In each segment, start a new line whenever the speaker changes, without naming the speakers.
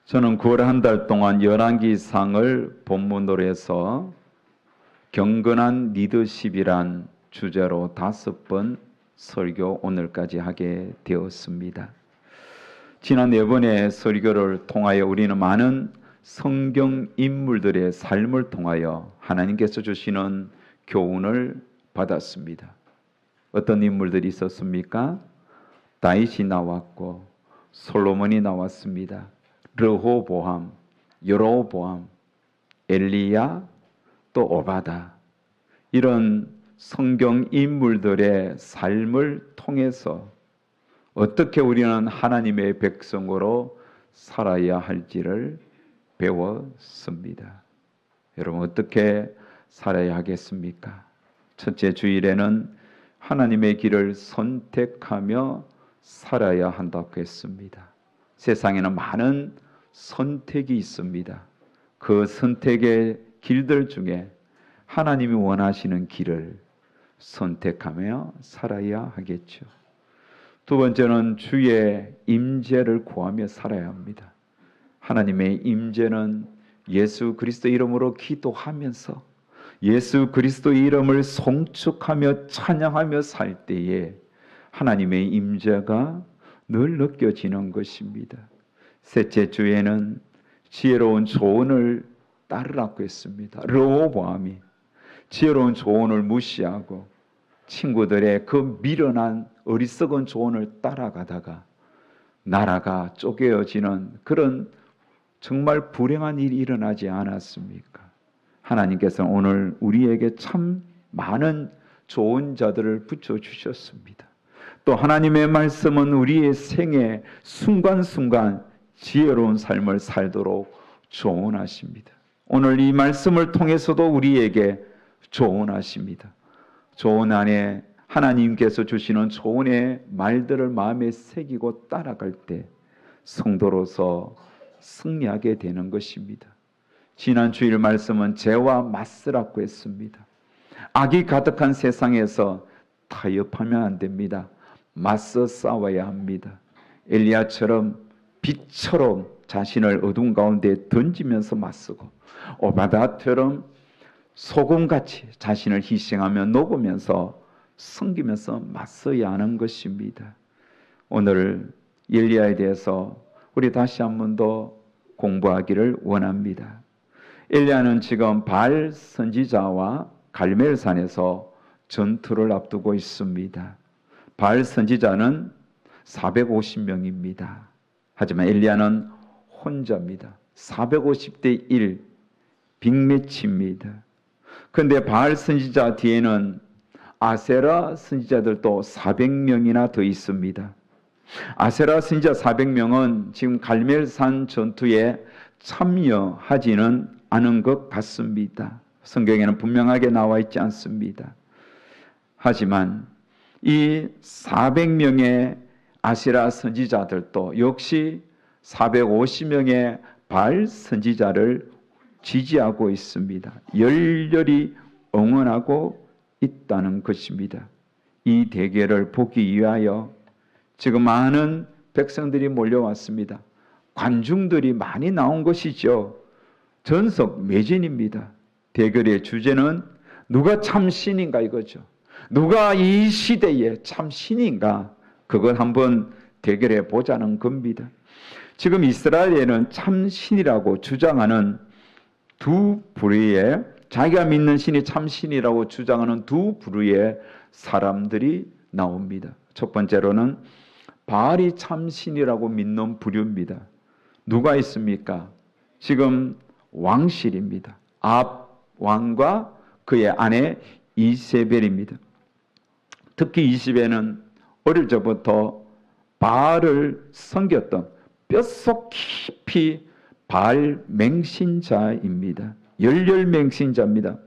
저는 9월 한 달 동안 열왕기상을 본문으로 해서 경건한 리더십이란 주제로 5번 설교 오늘까지 하게 되었습니다. 지난 4번의 설교를 통하여 우리는 많은 성경 인물들의 삶을 통하여 하나님께서 주시는 교훈을 받았습니다. 어떤 인물들이 있었습니까? 다윗이 나왔고 솔로몬이 나왔습니다. 르호보암, 여로보암, 엘리야, 또 오바다, 이런 성경 인물들의 삶을 통해서 어떻게 우리는 하나님의 백성으로 살아야 할지를 배웠습니다. 여러분, 어떻게 살아야 하겠습니까? 첫째 주일에는 하나님의 길을 선택하며 살아야 한다고 했습니다. 세상에는 많은 선택이 있습니다. 그 선택의 길들 중에 하나님이 원하시는 길을 선택하며 살아야 하겠죠. 두 번째는 주의 임재를 구하며 살아야 합니다. 하나님의 임재는 예수 그리스도 이름으로 기도하면서 예수 그리스도 이름을 송축하며 찬양하며 살 때에 하나님의 임재가 늘 느껴지는 것입니다. 셋째 주에는 지혜로운 조언을 따르라고 했습니다. 르호보암이 지혜로운 조언을 무시하고 친구들의 그 미련한 어리석은 조언을 따라가다가 나라가 쪼개어지는 그런 정말 불행한 일이 일어나지 않았습니까? 하나님께서는 오늘 우리에게 참 많은 좋은 자들을 붙여주셨습니다. 또 하나님의 말씀은 우리의 생애 순간순간 지혜로운 삶을 살도록 조언하십니다. 오늘 이 말씀을 통해서도 우리에게 조언하십니다. 조언 안에 하나님께서 주시는 조언의 말들을 마음에 새기고 따라갈 때 성도로서 승리하게 되는 것입니다. 지난 주일 말씀은 죄와 맞서라고 했습니다. 악이 가득한 세상에서 타협하면 안 됩니다. 맞서 싸워야 합니다. 엘리야처럼 빛처럼 자신을 어둠 가운데 던지면서 맞서고 오바다처럼 소금같이 자신을 희생하며 녹으면서 섬기면서 맞서야 하는 것입니다. 오늘 엘리야에 대해서 우리 다시 한 번 더 공부하기를 원합니다. 엘리야는 지금 바알 선지자와 갈멜산에서 전투를 앞두고 있습니다. 바알 선지자는 450명입니다. 하지만 엘리야는 혼자입니다. 450대 1, 빅매치입니다. 그런데 바알 선지자 뒤에는 아세라 선지자들도 400명이나 더 있습니다. 아세라 선지자 400명은 지금 갈멜산 전투에 참여하지는 않은 것 같습니다. 성경에는 분명하게 나와 있지 않습니다. 하지만 이 400명의 아세라 선지자들도 역시 450명의 바알 선지자를 지지하고 있습니다. 열렬히 응원하고 있다는 것입니다. 이 대결을 보기 위하여 지금 많은 백성들이 몰려왔습니다. 관중들이 많이 나온 것이죠. 전석 매진입니다. 대결의 주제는 누가 참 신인가 이거죠. 누가 이 시대에 참 신인가, 그걸 한번 대결해 보자는 겁니다. 지금 이스라엘에는 참 신이라고 주장하는 두 부류의, 자기가 믿는 신이 참 신이라고 주장하는 두 부류의 사람들이 나옵니다. 첫 번째로는 바알이 참 신이라고 믿는 부류입니다. 누가 있습니까? 지금 왕실입니다. 아합 왕과 그의 아내 이세벨입니다. 특히 이세벨은 어릴 적부터 바알을 섬겼던 뼛속 깊이 바알 맹신자입니다. 열렬 맹신자입니다.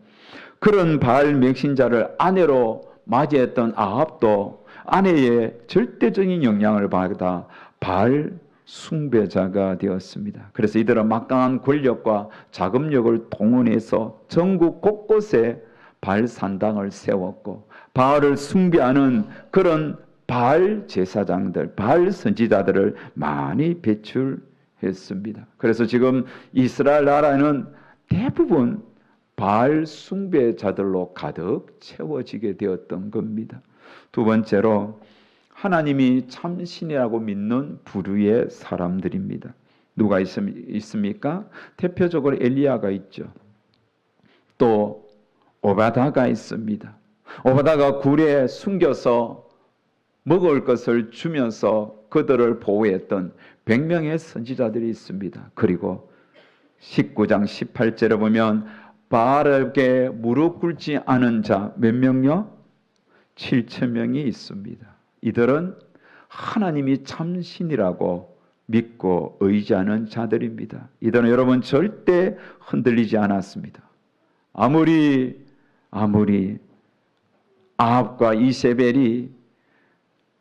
그런 바알 맹신자를 아내로 맞이했던 아합도 아내의 절대적인 영향을 받아 바알 숭배자가 되었습니다. 그래서 이들은 막강한 권력과 자금력을 동원해서 전국 곳곳에 바알 산당을 세웠고 바알을 숭배하는 그런 바알 제사장들, 바알 선지자들을 많이 배출했습니다. 했습니다. 그래서 지금 이스라엘 나라는 대부분 바알 숭배자들로 가득 채워지게 되었던 겁니다. 두 번째로 하나님이 참 신이라고 믿는 부류의 사람들입니다. 누가 있습니까? 대표적으로 엘리야가 있죠. 또 오바다가 있습니다. 오바다가 굴에 숨겨서 먹을 것을 주면서 그들을 보호했던 100명의 선지자들이 있습니다. 그리고 19장 18절에 보면 바알에게 무릎 꿇지 않은 자 몇 명요? 7,000명이 있습니다. 이들은 하나님이 참 신이라고 믿고 의지하는 자들입니다. 이들은 여러분 절대 흔들리지 않았습니다. 아무리 아합과 이세벨이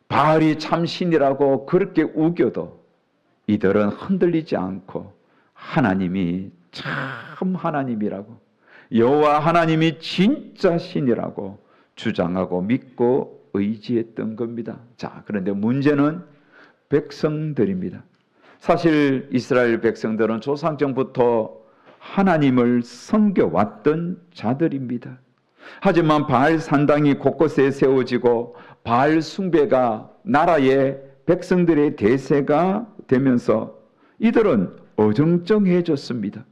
바알이 참 신이라고 그렇게 우겨도 이들은 흔들리지 않고 하나님이 참 하나님이라고, 여호와 하나님이 진짜 신이라고 주장하고 믿고 의지했던 겁니다. 자, 그런데 문제는 백성들입니다. 사실 이스라엘 백성들은 조상전부터 하나님을 섬겨왔던 자들입니다. 하지만 바알 산당이 곳곳에 세워지고 바알 숭배가 나라의 백성들의 대세가 되면서 이들은 어정쩡해졌습니다.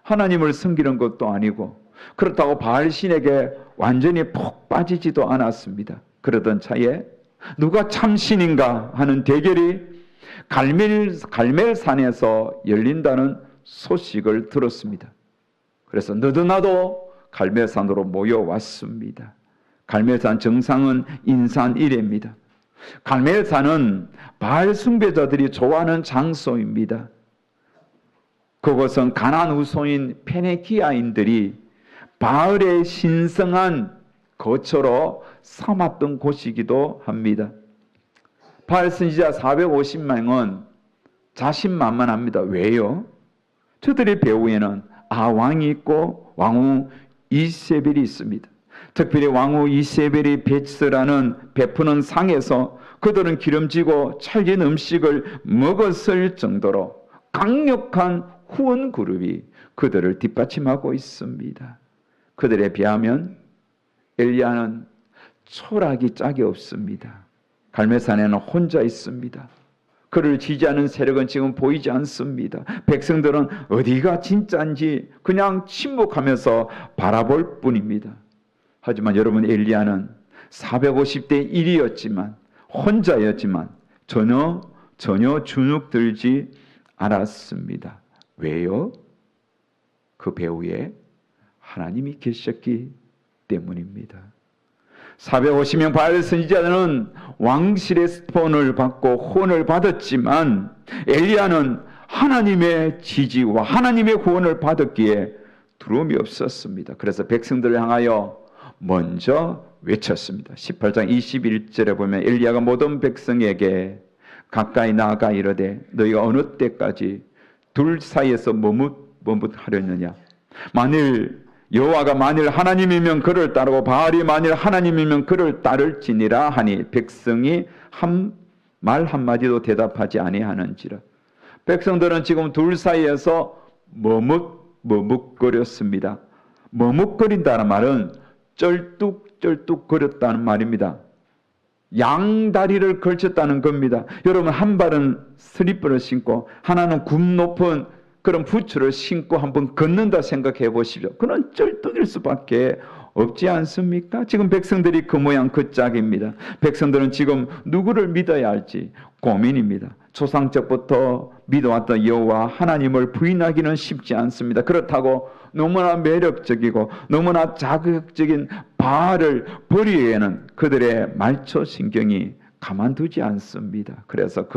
하나님을 섬기는 것도 아니고 그렇다고 바알 신에게 완전히 푹 빠지지도 않았습니다. 그러던 차에 누가 참 신인가 하는 대결이 갈멜산에서 열린다는 소식을 들었습니다. 그래서 너도나도 갈멜산으로 모여왔습니다. 갈멜산 정상은 인산 1회입니다. 갈멜산은 바알 숭배자들이 좋아하는 장소입니다. 그것은 가나안 후손인 페니키아인들이 바알의 신성한 거처로 삼았던 곳이기도 합니다. 바알 선지자 450명은 자신만만합니다. 왜요? 저들의 배후에는 왕이 있고 왕후 이세벨이 있습니다. 특별히 왕후 이세벨이 베푸는 상에서 그들은 기름지고 찰진 음식을 먹었을 정도로 강력한 후원 그룹이 그들을 뒷받침하고 있습니다. 그들에 비하면 엘리야는 초락이 짝이 없습니다. 갈멜산에는 혼자 있습니다. 그를 지지하는 세력은 지금 보이지 않습니다. 백성들은 어디가 진짜인지 그냥 침묵하면서 바라볼 뿐입니다. 하지만 여러분, 엘리야는 450대 1이었지만 혼자였지만 전혀 주눅들지 않았습니다. 왜요? 그 배후에 하나님이 계셨기 때문입니다. 450명 바알 선지자들은 왕실의 스폰을 받고 후원을 받았지만 엘리야는 하나님의 지지와 하나님의 후원을 받았기에 두려움이 없었습니다. 그래서 백성들을 향하여 먼저 외쳤습니다. 18장 21절에 보면 엘리야가 모든 백성에게 가까이 나아가 이르되 너희가 어느 때까지 둘 사이에서 머뭇하려느냐. 여호와가 만일 하나님이면 그를 따르고 바알이 만일 하나님이면 그를 따를지니라 하니 백성이 말 한마디도 대답하지 아니하는지라. 백성들은 지금 둘 사이에서 머뭇거렸습니다. 머뭇거린다는 말은 쩔뚝쩔뚝거렸다는 말입니다. 양다리를 걸쳤다는 겁니다. 여러분, 한 발은 슬리퍼를 신고 하나는 굽 높은 그런 부츠를 신고 한번 걷는다 생각해 보십시오. 그런 쩔뚝일 수밖에 없지 않습니까? 지금 백성들이 그 모양 그 짝입니다. 백성들은 지금 누구를 믿어야 할지 고민입니다. 초상적부터 믿어왔던 여호와 하나님을 부인하기는 쉽지 않습니다. 그렇다고 너무나 매력적이고 너무나 자극적인 바알을 버리기에는 그들의 말초신경이 가만두지 않습니다. 그래서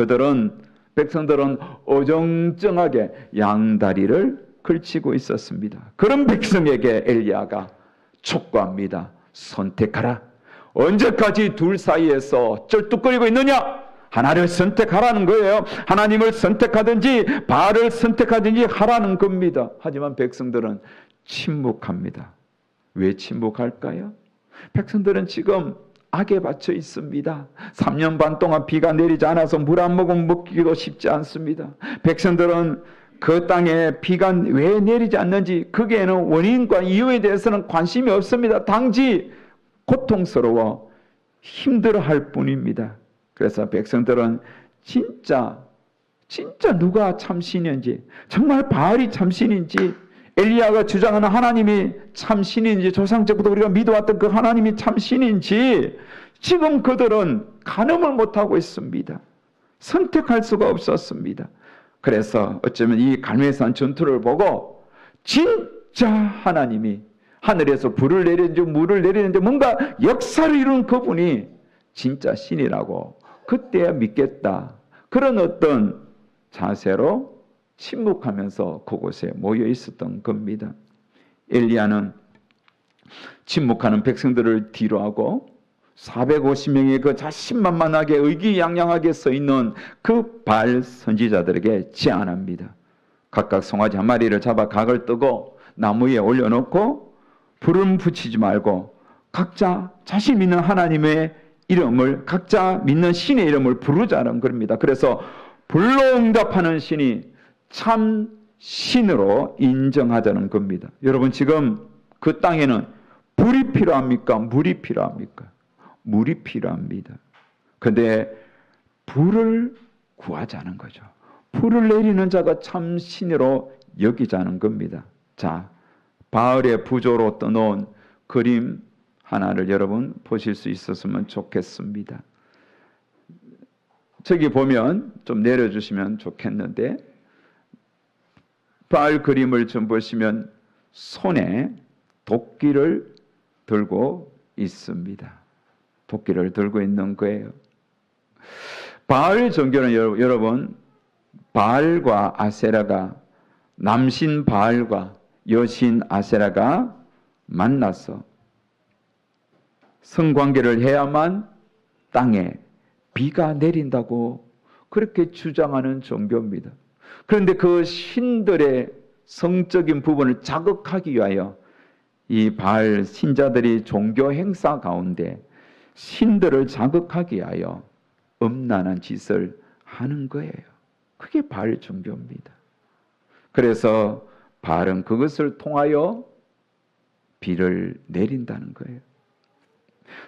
백성들은 어정쩡하게 양다리를 걸치고 있었습니다. 그런 백성에게 엘리야가 촉구합니다. 선택하라. 언제까지 둘 사이에서 쩔뚝거리고 있느냐? 하나님을 선택하라는 거예요. 하나님을 선택하든지 바알을 선택하든지 하라는 겁니다. 하지만 백성들은 침묵합니다. 왜 침묵할까요? 백성들은 지금 악에 받쳐 있습니다. 3년 반 동안 비가 내리지 않아서 물 한 모금 먹기도 쉽지 않습니다. 백성들은 그 땅에 비가 왜 내리지 않는지 거기에는 원인과 이유에 대해서는 관심이 없습니다. 단지 고통스러워 힘들어할 뿐입니다. 그래서 백성들은 진짜 누가 참신인지, 정말 바알이 참신인지, 엘리야가 주장하는 하나님이 참신인지, 조상적부터 우리가 믿어왔던 그 하나님이 참신인지 지금 그들은 가늠을 못하고 있습니다. 선택할 수가 없었습니다. 그래서 어쩌면 이 갈멜산 전투를 보고 진짜 하나님이 하늘에서 불을 내리는지 물을 내리는지 뭔가 역사를 이룬 그분이 진짜 신이라고 그때야 믿겠다. 그런 어떤 자세로 침묵하면서 그곳에 모여 있었던 겁니다. 엘리야는 침묵하는 백성들을 뒤로하고 450명의 그 자신만만하게 의기양양하게 서 있는 그 바알 선지자들에게 제안합니다. 각각 송아지 한 마리를 잡아 각을 뜨고 나무 위에 올려놓고 불은 붙이지 말고 각자 자신 믿는 하나님의 이름을, 각자 믿는 신의 이름을 부르자는 겁니다. 그래서 불로 응답하는 신이 참 신으로 인정하자는 겁니다. 여러분, 지금 그 땅에는 불이 필요합니까? 물이 필요합니까? 물이 필요합니다. 그런데 불을 구하자는 거죠. 불을 내리는 자가 참 신으로 여기자는 겁니다. 자, 바알의 부조로 떠놓은 그림 하나를 여러분 보실 수 있었으면 좋겠습니다. 저기 보면 좀 내려주시면 좋겠는데, 바알 그림을 좀 보시면 손에 도끼를 들고 있습니다. 도끼를 들고 있는 거예요. 바알 종교는 여러분, 바알과 아세라가, 남신 바알과 여신 아세라가 만나서 성관계를 해야만 땅에 비가 내린다고 그렇게 주장하는 종교입니다. 그런데 그 신들의 성적인 부분을 자극하기 위하여 이 바알 신자들이 종교 행사 가운데 신들을 자극하기 위하여 음란한 짓을 하는 거예요. 그게 바알 종교입니다. 그래서 바알은 그것을 통하여 비를 내린다는 거예요.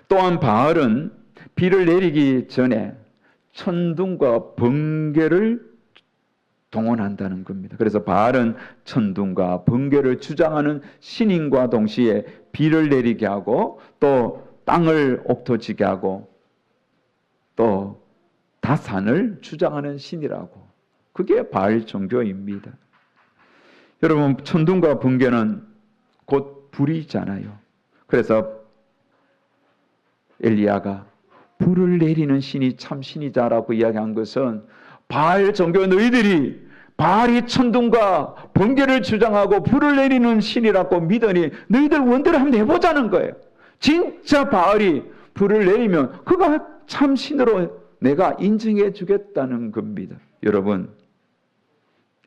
또한 바알은 비를 내리기 전에 천둥과 번개를 동원한다는 겁니다. 그래서 바알은 천둥과 번개를 주장하는 신인과 동시에 비를 내리게 하고 또 땅을 옥토지게 하고 또 다산을 주장하는 신이라고. 그게 바알 종교입니다. 여러분, 천둥과 번개는 곧 불이잖아요. 그래서 엘리야가 불을 내리는 신이 참 신이다라고 이야기한 것은 바알 종교 너희들이 바알이 천둥과 번개를 주장하고 불을 내리는 신이라고 믿으니 너희들 원대로 한번 해보자는 거예요. 진짜 바알이 불을 내리면 그가 참 신으로 내가 인정해 주겠다는 겁니다. 여러분,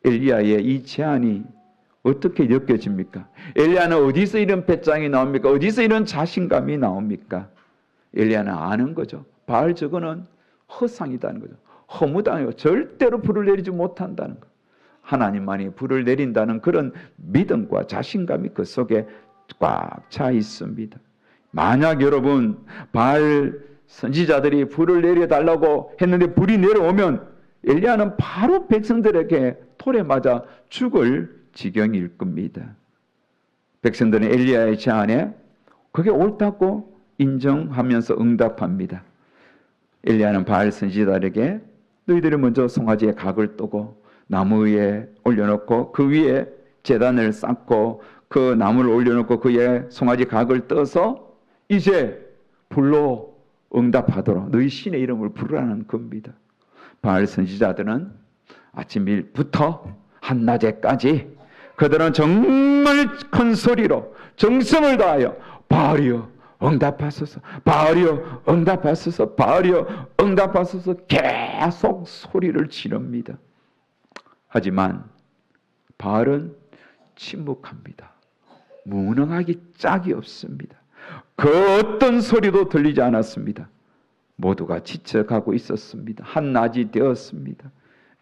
엘리야의 이 제안이 어떻게 느껴집니까? 엘리야는 어디서 이런 배짱이 나옵니까? 어디서 이런 자신감이 나옵니까? 엘리야는 아는 거죠. 바알 저거는 허상이다는 거죠. 허무당해요. 절대로 불을 내리지 못한다는 거. 하나님만이 불을 내린다는 그런 믿음과 자신감이 그 속에 꽉 차 있습니다. 만약 여러분 바알 선지자들이 불을 내려달라고 했는데 불이 내려오면 엘리야는 바로 백성들에게 돌에 맞아 죽을 지경일 겁니다. 백성들은 엘리야의 제안에 그게 옳다고 인정하면서 응답합니다. 엘리야는 바알 선지자들에게 너희들이 먼저 송아지에 각을 뜨고 나무 위에 올려놓고 그 위에 제단을 쌓고 그 나무를 올려놓고 그 위에 송아지 각을 떠서 이제 불로 응답하도록 너희 신의 이름을 부르라는 겁니다. 바알 선지자들은 아침부터 한낮에까지 그들은 정말 큰 소리로 정성을 다하여 바알이여 응답하소서, 바알이여 응답하소서, 바알이여 응답하소서 계속 소리를 지릅니다. 하지만 바알은 침묵합니다. 무능하기 짝이 없습니다. 그 어떤 소리도 들리지 않았습니다. 모두가 지쳐가고 있었습니다. 한낮이 되었습니다.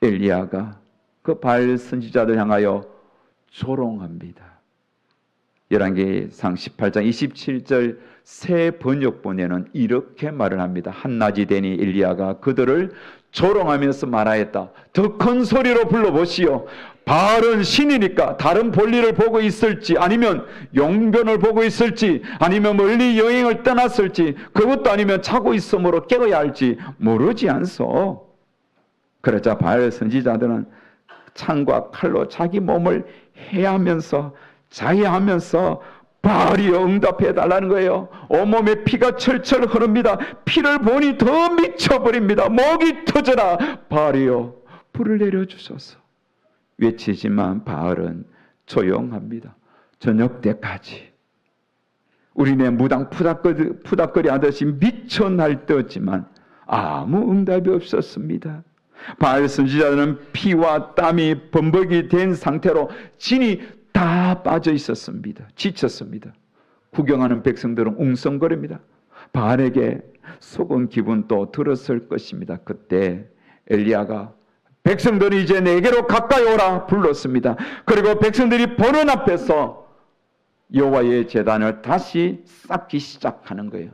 엘리야가 그 바알 선지자들 향하여 조롱합니다. 열왕기상 18장 27절 새 번역본에는 이렇게 말을 합니다. 한낮이 되니 엘리야가 그들을 조롱하면서 말하였다. 더 큰 소리로 불러보시오. 바알은 신이니까 다른 볼일을 보고 있을지, 아니면 용변을 보고 있을지, 아니면 멀리 여행을 떠났을지, 그것도 아니면 자고 있으므로 깨어야 할지 모르지 않소. 그러자 바알 선지자들은 창과 칼로 자기 몸을 해하면서 자해하면서 바알이여 응답해 달라는 거예요. 온몸에 피가 철철 흐릅니다. 피를 보니 더 미쳐버립니다. 목이 터져라. 바알이여 불을 내려주소서. 외치지만 바알은 조용합니다. 저녁 때까지 우리네 무당 푸닥거리 하듯이 미쳐 날뛰었지만 아무 응답이 없었습니다. 바알 선지자들은 피와 땀이 범벅이 된 상태로 진이 다 빠져 있었습니다. 지쳤습니다. 구경하는 백성들은 웅성거립니다. 바알에게 속은 기분도 들었을 것입니다. 그때 엘리야가 백성들이 이제 내게로 가까이 오라 불렀습니다. 그리고 백성들이 보는 앞에서 여호와의 제단을 다시 쌓기 시작하는 거예요.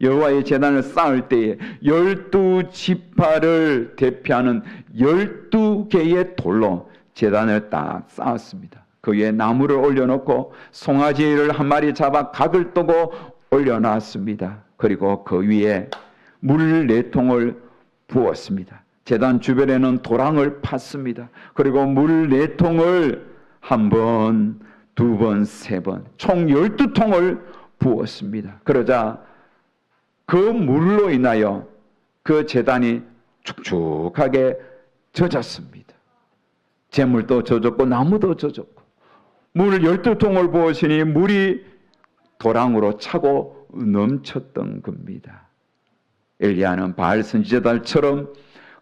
여호와의 제단을 쌓을 때에 12지파를 대표하는 12개의 돌로 제단을 딱 쌓았습니다. 그 위에 나무를 올려놓고 송아지를 한 마리 잡아 각을 뜨고 올려놨습니다. 그리고 그 위에 물 4통을 부었습니다. 제단 주변에는 도랑을 팠습니다. 그리고 물 4통을 한 번, 2번, 3번 총 12통을 부었습니다. 그러자 그 물로 인하여 그 제단이 축축하게 젖었습니다. 재물도 젖었고 나무도 젖었고 물을 12통을 부으시니 물이 도랑으로 차고 넘쳤던 겁니다. 엘리야는 바알 선지자들처럼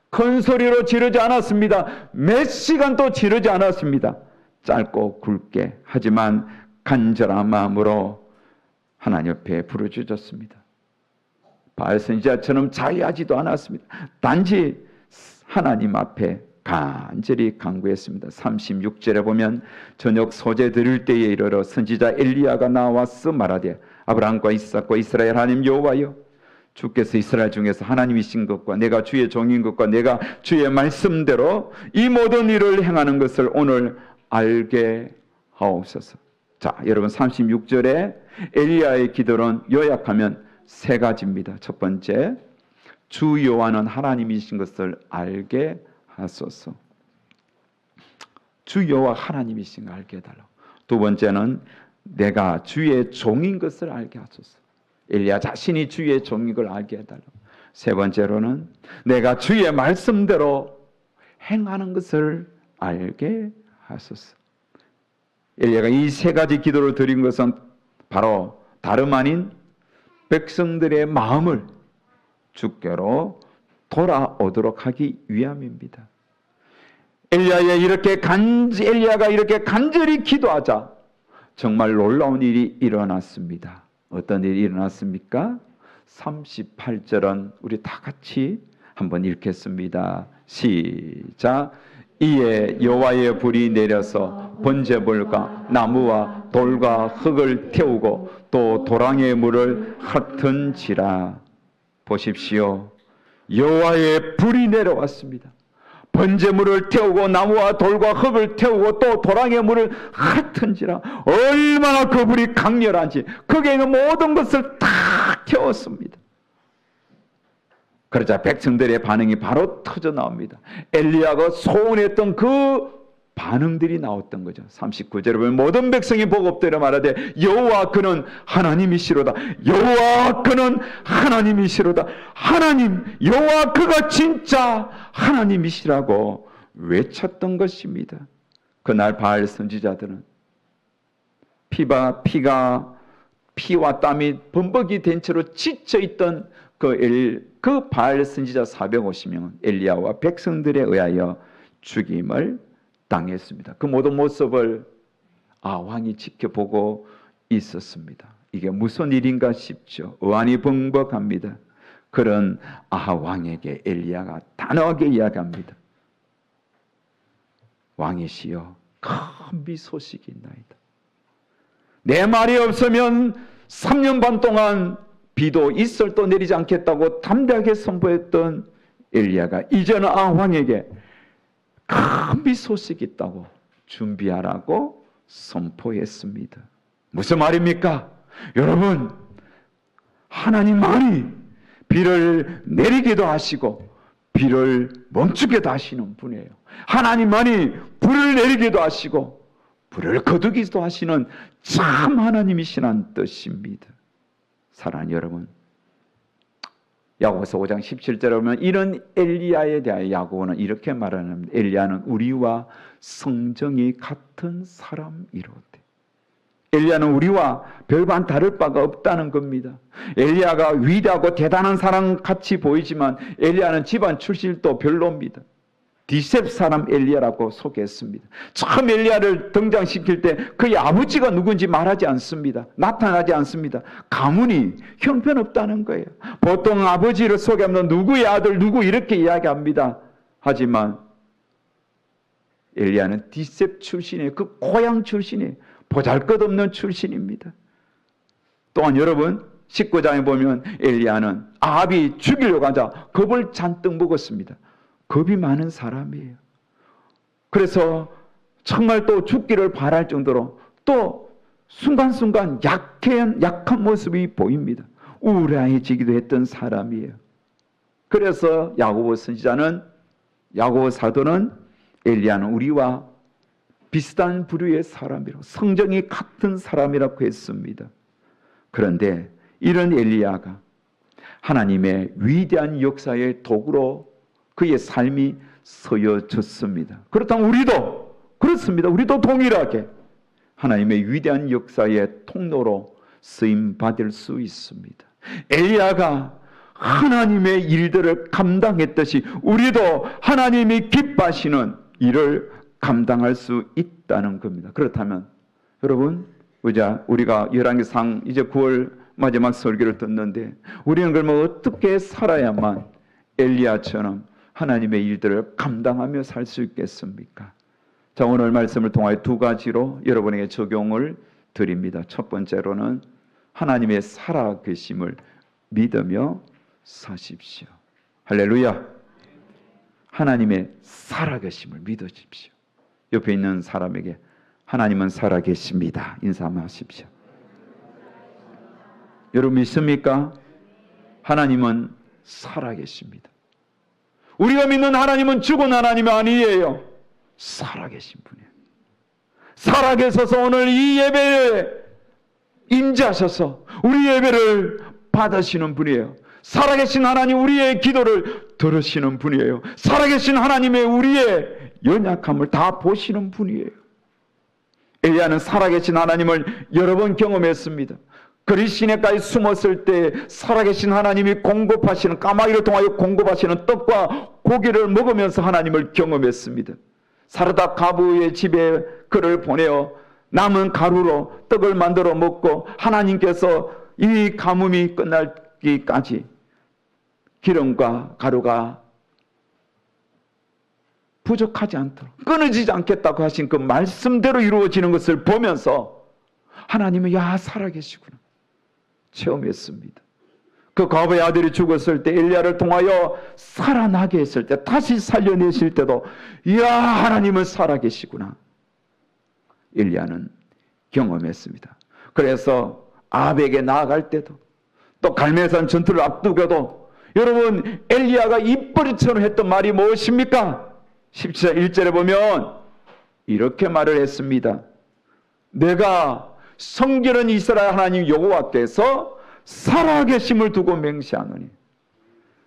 큰 소리로 지르지 않았습니다. 몇 시간도 지르지 않았습니다. 짧고 굵게 하지만 간절한 마음으로 하나님 옆에 부르짖었습니다. 바알 선지자처럼 자유하지도 않았습니다. 단지 하나님 앞에 간절히 간구했습니다. 36절에 보면 저녁 소재 드릴 때에 이르러 선지자 엘리야가 나와서 말하되 아브라함과 이삭과 이스라엘 하나님 여호와여 주께서 이스라엘 중에서 하나님이신 것과 내가 주의 종인 것과 내가 주의 말씀대로 이 모든 일을 행하는 것을 오늘 알게 하옵소서. 자, 여러분 36절에 엘리야의 기도는 요약하면 3가지입니다. 첫 번째, 주 여호와는 하나님이신 것을 알게 하소서. 주 여호와 하나님이신 걸 알게 해달라고. 두 번째는 내가 주의 종인 것을 알게 하소서. 엘리야 자신이 주의 종인 걸 알게 해달라고. 세 번째로는 내가 주의 말씀대로 행하는 것을 알게 하소서. 엘리야가 이 3가지 기도를 드린 것은 바로 다름 아닌 백성들의 마음을 주께로 돌아오도록 하기 위함입니다. 엘리야가 이렇게 간절히 기도하자 정말 놀라운 일이 일어났습니다. 어떤 일이 일어났습니까? 38절은 우리 다 같이 한번 읽겠습니다. 시작. 이에 여호와의 불이 내려서 번제물과 나무와 돌과 흙을 태우고 또 도랑의 물을 핥은지라. 보십시오. 여호와의 불이 내려왔습니다. 번제물을 태우고 나무와 돌과 흙을 태우고 또 도랑의 물을 핥은지라. 얼마나 그 불이 강렬한지 거기에 있는 모든 것을 다 태웠습니다. 그러자 백성들의 반응이 바로 터져 나옵니다. 엘리야가 소원했던 그 반응들이 나왔던 거죠. 39절에 보면 모든 백성이 보고 엎드려 말하되 여호와 그는 하나님이시로다. 여호와 그는 하나님이시로다. 하나님 여호와 그가 진짜 하나님이시라고 외쳤던 것입니다. 그날 바알 선지자들은 피와 땀이 범벅이 된 채로 지쳐있던 그 바알 선지자 450명은 엘리야와 백성들에 의하여 죽임을 당했습니다. 그 모든 모습을 왕이 지켜보고 있었습니다. 이게 무슨 일인가 싶죠. 어안이 벙벙합니다. 그런 아합 왕에게 엘리야가 단호하게 이야기합니다. 왕이시여, 큰 비 소식이 있나이다. 내 말이 없으면 3년 반 동안 비도 이슬도 내리지 않겠다고 담대하게 선포했던 엘리야가 이제는 아합 왕에게 큰 비 소식이 있다고 준비하라고 선포했습니다. 무슨 말입니까? 여러분, 하나님만이 비를 내리기도 하시고 비를 멈추기도 하시는 분이에요. 하나님만이 불을 내리기도 하시고 불을 거두기도 하시는 참 하나님이시란 뜻입니다. 사랑하는 여러분, 야고보서 5장 17절에 보면 이런 엘리야에 대하여 야고보는 이렇게 말하는, 엘리야는 우리와 성정이 같은 사람이로되. 엘리야는 우리와 별반 다를 바가 없다는 겁니다. 엘리야가 위대하고 대단한 사람 같이 보이지만 엘리야는 집안 출신도 별로입니다. 디셉 사람 엘리야라고 소개했습니다. 처음 엘리야를 등장시킬 때 그의 아버지가 누군지 말하지 않습니다. 나타나지 않습니다. 가문이 형편없다는 거예요. 보통 아버지를 소개하면 누구의 아들 누구 이렇게 이야기합니다. 하지만 엘리야는 디셉 출신이에요. 그 고향 출신이에요. 보잘것없는 출신입니다. 또한 여러분 19장에 보면 엘리야는 아합이 죽이려고 하자 겁을 잔뜩 먹었습니다. 겁이 많은 사람이에요. 그래서 정말 또 죽기를 바랄 정도로 또 순간순간 약한 모습이 보입니다. 우울해지기도 했던 사람이에요. 그래서 야고보 선지자는, 야고보 사도는 엘리야는 우리와 비슷한 부류의 사람이라고, 성정이 같은 사람이라고 했습니다. 그런데 이런 엘리야가 하나님의 위대한 역사의 도구로 그의 삶이 쓰여졌습니다. 그렇다면 우리도 그렇습니다. 우리도 동일하게 하나님의 위대한 역사의 통로로 쓰임 받을 수 있습니다. 엘리야가 하나님의 일들을 감당했듯이 우리도 하나님이 기뻐하시는 일을 감당할 수 있다는 겁니다. 그렇다면 여러분, 우리가 열왕기상 이제 9월 마지막 설교를 듣는데 우리는 그러면 어떻게 살아야만 엘리야처럼 하나님의 일들을 감당하며 살 수 있겠습니까? 자, 오늘 말씀을 통하여 두 가지로 여러분에게 적용을 드립니다. 첫 번째로는 하나님의 살아계심을 믿으며 사십시오. 할렐루야. 하나님의 살아계심을 믿으십시오. 옆에 있는 사람에게 하나님은 살아계십니다. 인사 한번 하십시오. 여러분 믿습니까? 하나님은 살아계십니다. 우리가 믿는 하나님은 죽은 하나님이 아니에요. 살아계신 분이에요. 살아계셔서 오늘 이 예배에 임재하셔서 우리 예배를 받으시는 분이에요. 살아계신 하나님, 우리의 기도를 들으시는 분이에요. 살아계신 하나님의 우리의 연약함을 다 보시는 분이에요. 엘리야는 살아계신 하나님을 여러 번 경험했습니다. 그리시네가에 숨었을 때 살아계신 하나님이 공급하시는, 까마귀를 통하여 공급하시는 떡과 고기를 먹으면서 하나님을 경험했습니다. 사르다 가부의 집에 그를 보내어 남은 가루로 떡을 만들어 먹고 하나님께서 이 가뭄이 끝날기까지 기름과 가루가 부족하지 않도록 끊어지지 않겠다고 하신 그 말씀대로 이루어지는 것을 보면서 하나님은 야 살아계시구나 체험했습니다. 그 과부의 아들이 죽었을 때 엘리야를 통하여 살아나게 했을 때, 다시 살려내실 때도 이야 하나님은 살아계시구나 엘리야는 경험했습니다. 그래서 아합에게 나아갈 때도, 또 갈멜산 전투를 앞두고도 여러분 엘리야가 입버릇처럼 했던 말이 무엇입니까? 17절 1절에 보면 이렇게 말을 했습니다. 내가 성결한 이스라엘 하나님 여호와께서 살아계심을 두고 맹세하노니,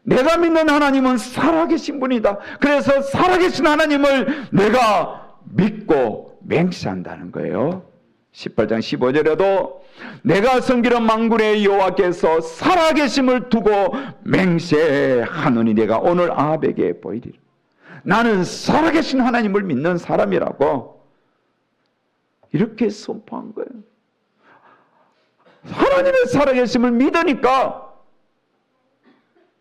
내가 믿는 하나님은 살아계신 분이다. 그래서 살아계신 하나님을 내가 믿고 맹세한다는 거예요. 18장 15절에도 내가 섬기는 만군의 여호와께서 살아계심을 두고 맹세하노니 내가 오늘 아합에게 보이리라. 나는 살아계신 하나님을 믿는 사람이라고 이렇게 선포한 거예요. 하나님의 살아계심을 믿으니까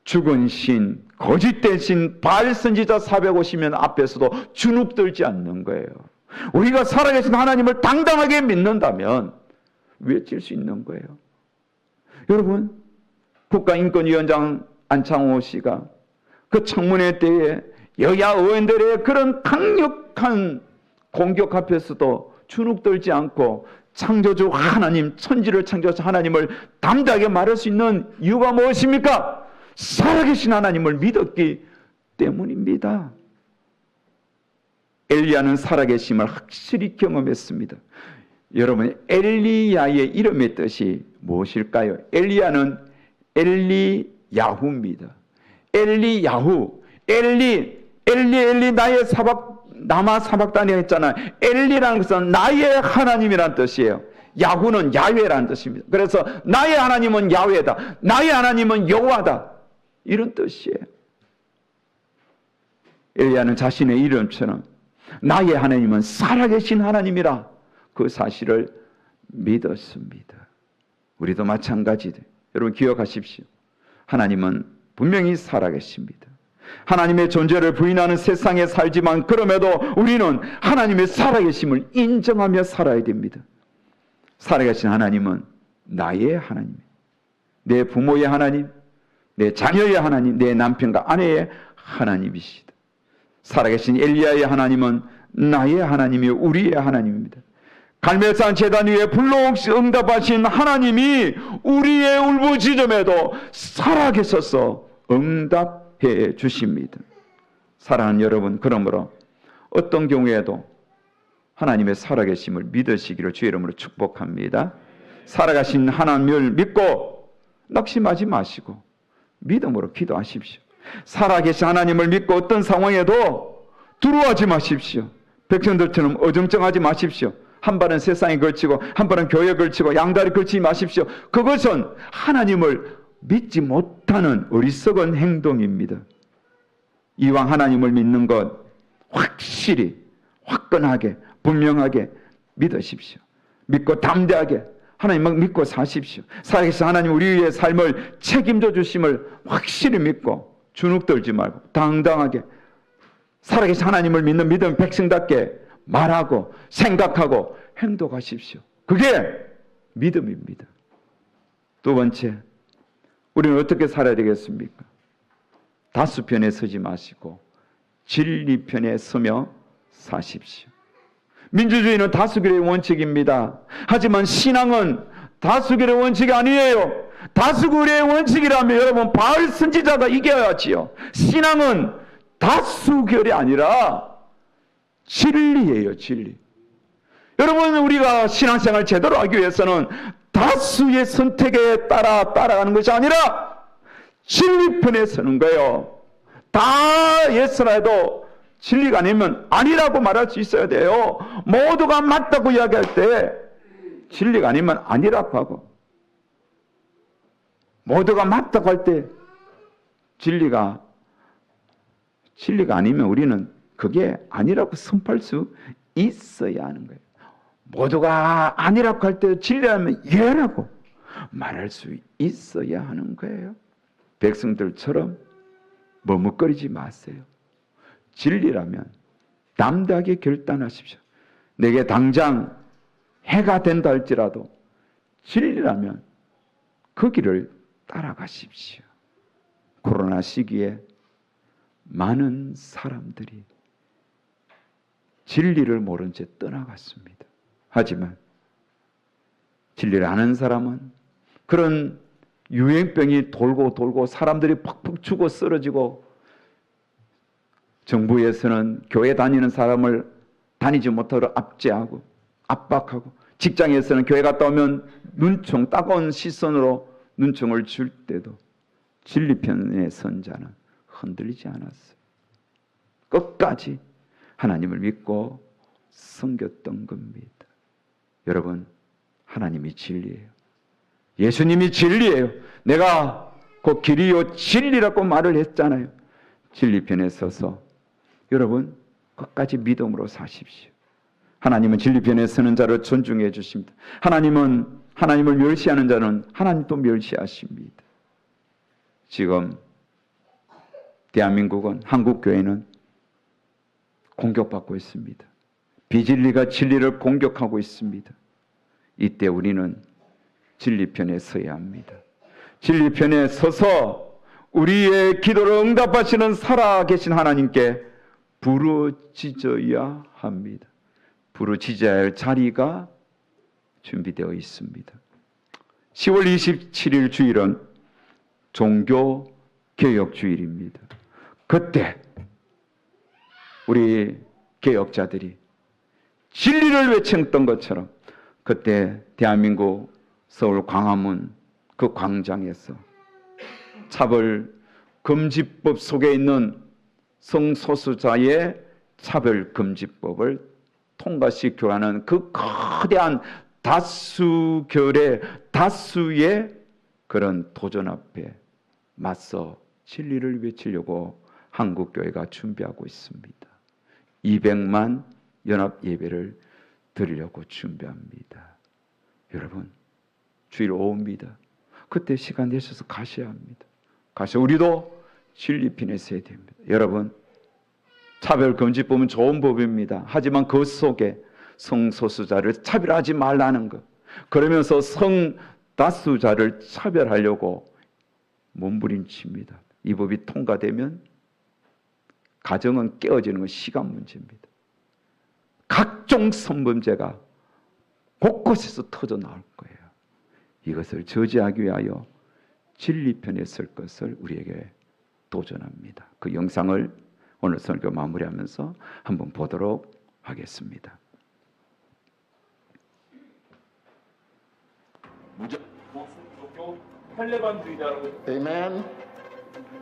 죽은 신, 거짓된 신, 바알 선지자 450명 앞에서도 주눅들지 않는 거예요. 우리가 살아계신 하나님을 당당하게 믿는다면 외칠 수 있는 거예요. 여러분, 국가인권위원장 안창호 씨가 그 청문회 때에 여야 의원들의 그런 강력한 공격 앞에서도 주눅들지 않고 창조주 하나님, 천지를 창조하신 하나님을 담대하게 말할 수 있는 이유가 무엇입니까? 살아계신 하나님을 믿었기 때문입니다. 엘리야는 살아계심을 확실히 경험했습니다. 여러분, 엘리야의 이름의 뜻이 무엇일까요? 엘리야는 엘리야후입니다. 엘리야후, 엘리 나의 남아 사박단이 했잖아요. 엘리라는 것은 나의 하나님이라는 뜻이에요. 야후는 야훼라는 뜻입니다. 그래서 나의 하나님은 야훼다, 나의 하나님은 여호와다, 이런 뜻이에요. 엘리야는 자신의 이름처럼 나의 하나님은 살아계신 하나님이라 그 사실을 믿었습니다. 우리도 마찬가지죠. 여러분 기억하십시오. 하나님은 분명히 살아계십니다. 하나님의 존재를 부인하는 세상에 살지만 그럼에도 우리는 하나님의 살아계심을 인정하며 살아야 됩니다. 살아계신 하나님은 나의 하나님, 내 부모의 하나님, 내 자녀의 하나님, 내 남편과 아내의 하나님이시다. 살아계신 엘리야의 하나님은 나의 하나님이요 우리의 하나님입니다. 갈멜산 제단 위에 불로 응답하신 하나님이 우리의 울부짖음에도 살아계셔서 응답해 주십니다. 사랑하는 여러분, 그러므로 어떤 경우에도 하나님의 살아계심을 믿으시기를 주의 이름으로 축복합니다. 살아가신 하나님을 믿고 낙심하지 마시고 믿음으로 기도하십시오. 살아계신 하나님을 믿고 어떤 상황에도 두려워하지 마십시오. 백성들처럼 어정쩡하지 마십시오. 한 발은 세상에 걸치고 한 발은 교회에 걸치고 양다리 걸치지 마십시오. 그것은 하나님을 믿지 못하는 어리석은 행동입니다. 이왕 하나님을 믿는 것 확실히 화끈하게 분명하게 믿으십시오. 믿고 담대하게 하나님을 믿고 사십시오. 살아계신 하나님 우리의 삶을 책임져 주심을 확실히 믿고 주눅들지 말고 당당하게 살아계신 하나님을 믿는 믿음 백성답게 말하고 생각하고 행동하십시오. 그게 믿음입니다. 두 번째, 우리는 어떻게 살아야 되겠습니까? 다수편에 서지 마시고 진리편에 서며 사십시오. 민주주의는 다수결의 원칙입니다. 하지만 신앙은 다수결의 원칙이 아니에요. 다수결의 원칙이라면 여러분 바알 선지자가 이겨야지요. 신앙은 다수결이 아니라 진리예요, 진리. 여러분, 우리가 신앙생활 제대로 하기 위해서는 다수의 선택에 따라가는 것이 아니라 진리편에 서는 거예요. 다 예스라 해도 진리가 아니면 아니라고 말할 수 있어야 돼요. 모두가 맞다고 이야기할 때 진리가 아니면 아니라고 하고, 모두가 맞다고 할 때 진리가 아니면 우리는 그게 아니라고 선포할 수 있어야 하는 거예요. 모두가 아니라고 할 때 진리라면 예라고 말할 수 있어야 하는 거예요. 백성들처럼 머뭇거리지 마세요. 진리라면 담대하게 결단하십시오. 내게 당장 해가 된다 할지라도 진리라면 그 길을 따라가십시오. 코로나 시기에 많은 사람들이 진리를 모른 채 떠나갔습니다. 하지만 진리를 아는 사람은 그런 유행병이 돌고 사람들이 팍팍 죽어 쓰러지고, 정부에서는 교회 다니는 사람을 다니지 못하도록 압제하고 압박하고, 직장에서는 교회 갔다 오면 눈총, 따가운 시선으로 눈총을 줄 때도 진리편의 선자는 흔들리지 않았어요. 끝까지 하나님을 믿고 섬겼던 겁니다. 여러분, 하나님이 진리예요. 예수님이 진리예요. 내가 그 길이요 진리라고 말을 했잖아요. 진리편에 서서 여러분 끝까지 믿음으로 사십시오. 하나님은 진리편에 서는 자를 존중해 주십니다. 하나님은 하나님을 멸시하는 자는 하나님도 멸시하십니다. 지금 대한민국은, 한국교회는 공격받고 있습니다. 비진리가 진리를 공격하고 있습니다. 이때 우리는 진리편에 서야 합니다. 진리편에 서서 우리의 기도를 응답하시는 살아계신 하나님께 부르짖어야 합니다. 부르짖어야 할 자리가 준비되어 있습니다. 10월 27일 주일은 종교개혁주일입니다. 그때 우리 개혁자들이 진리를 외쳤던 것처럼 그때 대한민국 서울 광화문 그 광장에서 차별금지법 속에 있는 성소수자의 차별금지법을 통과시켜가는 그 거대한 다수의 그런 도전 앞에 맞서 진리를 외치려고 한국교회가 준비하고 있습니다. 200만 연합 예배를 드리려고 준비합니다. 여러분, 주일 오후입니다. 그때 시간 내셔서 가셔야 합니다. 가서 우리도 진리편에 서야 됩니다. 여러분, 차별금지법은 좋은 법입니다. 하지만 그 속에 성소수자를 차별하지 말라는 것, 그러면서 성다수자를 차별하려고 몸부림칩니다. 이 법이 통과되면 가정은 깨어지는 건 시간 문제입니다. 각종 성범죄가 곳곳에서 터져 나올 거예요. 이것을 저지하기 위하여 진리편에 설 것을 우리에게 도전합니다. 그 영상을 오늘 설교 마무리하면서 한번 보도록 하겠습니다.
Amen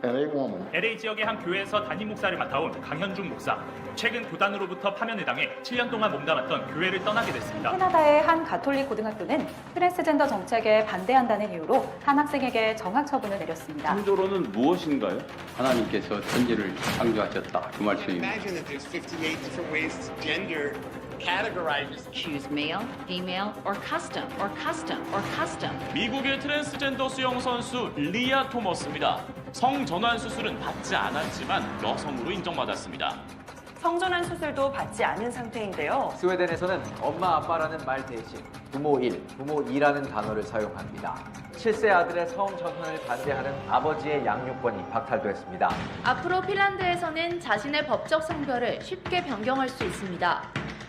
and a woman.
LA 지역의 한 교회에서 담임 목사를 맡아온 강현중 목사. 최근 교단으로부터 파면을 당해 7년 동안 몸담았던 교회를 떠나게 됐습니다.
캐나다의 한 가톨릭 고등학교는 트랜스젠더 정책에 반대한다는 이유로 한 학생에게 정학 처분을 내렸습니다.
창조론은 무엇인가요? 하나님께서 천지를 창조하셨다 그 말씀입니다.
Imagine that there's 58 different ways to gender categorize.
Choose male, female, or custom, or custom, or custom.
미국의 트랜스젠더 수영 선수 리아 토머스입니다. 성전환 수술은 받지 않았지만 여성으로 인정받았습니다.
성전환 수술도 받지 않은 상태인데요.
스웨덴에서는 엄마 아빠라는 말 대신 부모 1, 부모 2라는 단어를 사용합니다. 7세 아들의 성전환을 반대하는 아버지의 양육권이 박탈됐습니다.
앞으로 핀란드에서는 자신의 법적 성별을 쉽게 변경할 수 있습니다.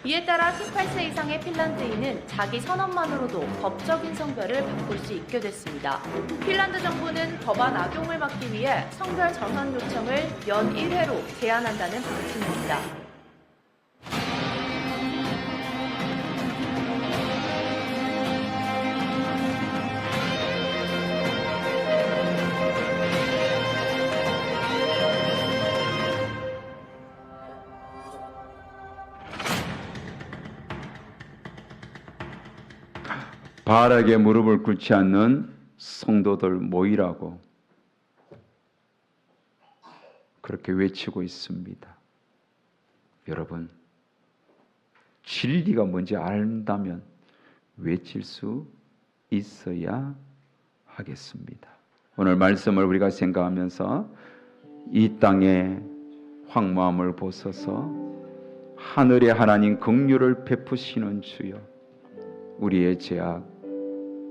이에 따라 18세 이상의 핀란드인은 자기 선언만으로도 법적인 성별을 바꿀 수 있게 됐습니다. 핀란드 정부는 법안 악용을 막기 위해 성별 전환 요청을 연 1회로 제한한다는 방침입니다.
바알에게 무릎을 꿇지 않는 성도들 모이라고 그렇게 외치고 있습니다. 여러분, 진리가 뭔지 안다면 외칠 수 있어야 하겠습니다. 오늘 말씀을 우리가 생각하면서 이 땅의 황무함을 보소서, 하늘의 하나님 긍휼을 베푸시는 주여, 우리의 죄악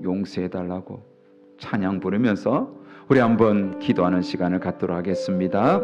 용서해달라고 찬양 부르면서 우리 한번 기도하는 시간을 갖도록 하겠습니다.